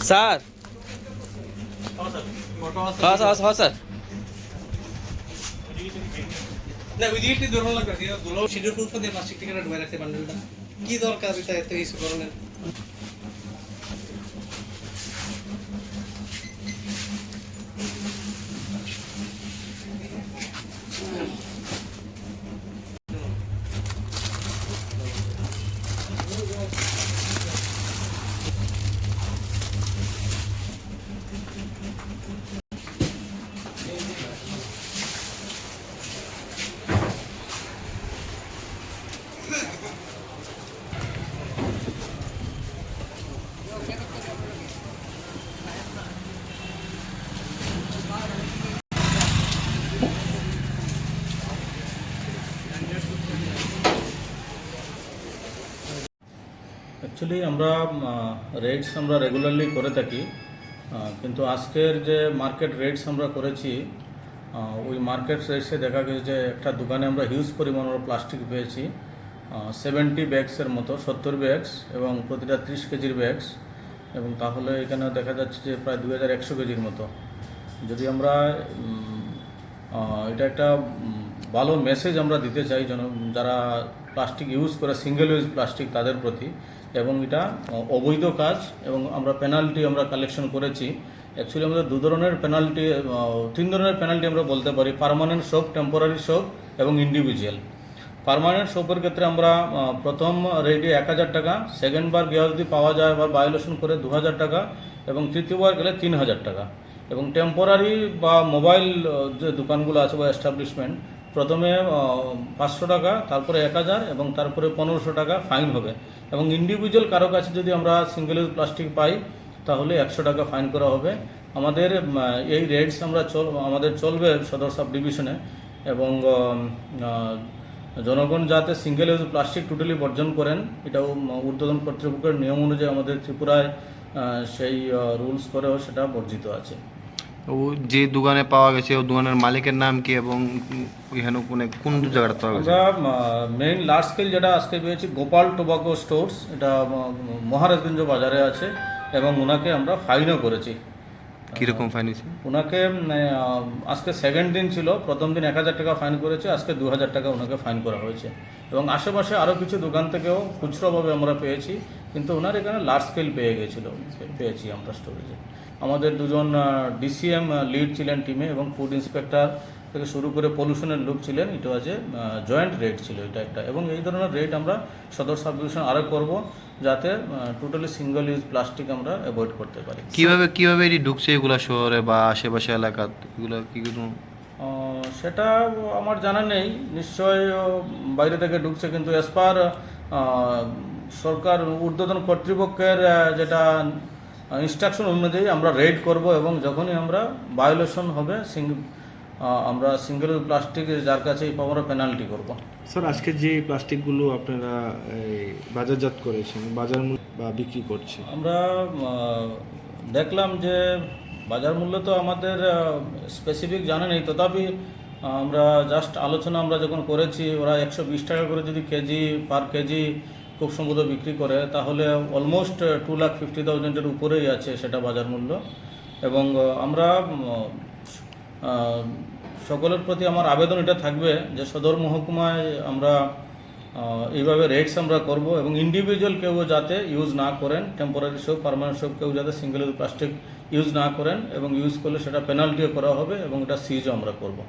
Sir হ্যাঁ sir হ্যাঁ sir না ওই দিকে দূর লাগবে দুলো শিডিউল প্রুফ দিয়ে প্লাস্টিক থেকে ঢুকে রাখতে বান্ডেলটা কি দরকার এটা এত কিছু করণের অ্যাকচুয়ালি আমরা রেটস আমরা রেগুলারলি করে থাকি, কিন্তু আজকের যে মার্কেট রেটস আমরা করেছি ওই মার্কেট রেটসে দেখা গেছে যে একটা দোকানে আমরা হিউজ পরিমাণ প্লাস্টিক পেয়েছি 70 ব্যাগসের মতো, 70 ব্যাগস এবং প্রতিটা 30 কেজির ব্যাগস, এবং তাহলে এখানে দেখা যাচ্ছে যে প্রায় 2100 কেজির মতো। যদি আমরা এটা একটা ভালো মেসেজ আমরা দিতে চাই যারা প্লাস্টিক ইউজ করে, সিঙ্গেল ইউজ প্লাস্টিক, তাদের প্রতি, এবং এটা অবৈধ কাজ এবং আমরা পেনাল্টি আমরা কালেকশন করেছি। অ্যাকচুয়ালি আমাদের তিন ধরনের পেনাল্টি আমরা বলতে পারি: পার্মানেন্ট শপ, টেম্পোরারি শপ এবং ইন্ডিভিজুয়াল। পার্মানেন্ট শপের ক্ষেত্রে আমরা প্রথম রেটে 1000 টাকা, সেকেন্ড বার গিয়ে যদি পাওয়া যায় বা ভায়োলেশন করে 2000 টাকা, এবং তৃতীয়বার গেলে 3000 টাকা। এবং টেম্পোরারি বা মোবাইল যে দোকানগুলো আছে বা এস্টাবলিশমেন্ট, প্রথমে 500 টাকা, তারপরে 1000 এবং তারপরে 1500 টাকা ফাইন হবে। এবং ইন্ডিভিজুয়াল কারো কাছে যদি আমরা সিঙ্গেল ইউজ প্লাস্টিক পাই তাহলে 100 টাকা ফাইন করা হবে। আমাদের এই রেটস আমাদের চলবে সদর সাব ডিভিশনে, এবং জনগণ যাতে সিঙ্গেল ইউজ প্লাস্টিক টোটালি বর্জন করেন, এটাও ঊর্ধ্বতন কর্তৃপক্ষের নিয়ম অনুযায়ী আমাদের ত্রিপুরায় সেই রুলস করেও সেটা বর্জিত আছে। ও যে দোকানে পাওয়া গেছে ও দোকানের মালিকের নাম কি এবং এখানে কোন জায়গাটা পাওয়া গেছে? আমরা মেইন লার্জ স্কেল যেটা আজকে পেয়েছি গোপাল টোবাকো স্টোর্স, এটা মহারাজগঞ্জ বাজারে আছে, এবং ওনাকে আমরা ফাইনও করেছি। কীরকম ফাইন হয়েছে? ওনাকে আজকে সেকেন্ড দিন ছিল, প্রথম দিন 1000 টাকা ফাইন করেছে, আজকে 2000 টাকা ওনাকে ফাইন করা হয়েছে। এবং আশেপাশে আরও কিছু দোকান থেকেও খুচরোভাবে আমরা পেয়েছি, কিন্তু ওনার এখানে লার্জ স্কেল পেয়েছি আমরা স্টোরেজে। আমাদের দুজন ডিসিএম লিড ছিলেন টিমে, এবং ফুড ইন্সপেক্টর থেকে শুরু করে পলিউশনের লোক ছিলেন। এটা হচ্ছে জয়েন্ট রেট ছিল এটা একটা, এবং এই ধরনের রেট আমরা সদর সাব ডিভিশন আরও করব, যাতে টোটালি সিঙ্গেল ইউজ প্লাস্টিক আমরা অ্যাভয়েড করতে পারি। কিভাবে এটি ঢুকছে এগুলো শহরে বা আশেপাশে এলাকা, এগুলো কি সেটা আমার জানা নেই, নিশ্চয় বাইরে থেকে ঢুকছে, কিন্তু অ্যাজ পার সরকার ঊর্ধ্বতন কর্তৃপক্ষের যেটা ইনস্ট্রাকশন অনুযায়ী আমরা রেড করব, এবং যখনই আমরা ভায়োলেশন হবে আমরা সিঙ্গেল প্লাস্টিক যার কাছেই আমরা পেনাল্টি করব। স্যার, আজকে যে প্লাস্টিকগুলো আপনারা বাজারজাত করেছেন, বাজার মূল্য বা বিক্রি করছে, আমরা দেখলাম যে বাজার মূল্য তো আমাদের স্পেসিফিক জানা নেই, তথাপি আমরা জাস্ট আলোচনা আমরা যখন করেছি, ওরা 120 টাকা করে যদি পার কেজি খুব সম্ভবত বিক্রি করে, তাহলে অলমোস্ট 2,50,000-এর উপরেই আছে সেটা বাজার মূল্য। এবং আমরা সকলের প্রতি আমার আবেদন এটা থাকবে যে সদর মহকুমায় আমরা এইভাবে রেটস আমরা করব, এবং ইন্ডিভিজুয়াল কেউ যাতে ইউজ না করেন, টেম্পোরারি শপ, পার্মানেন্ট শপ কেউ যাতে সিঙ্গেল ইউজ প্লাস্টিক ইউজ না করেন, এবং ইউজ করলে সেটা পেনাল্টিও করা হবে, এবং এটা সিজও আমরা করব।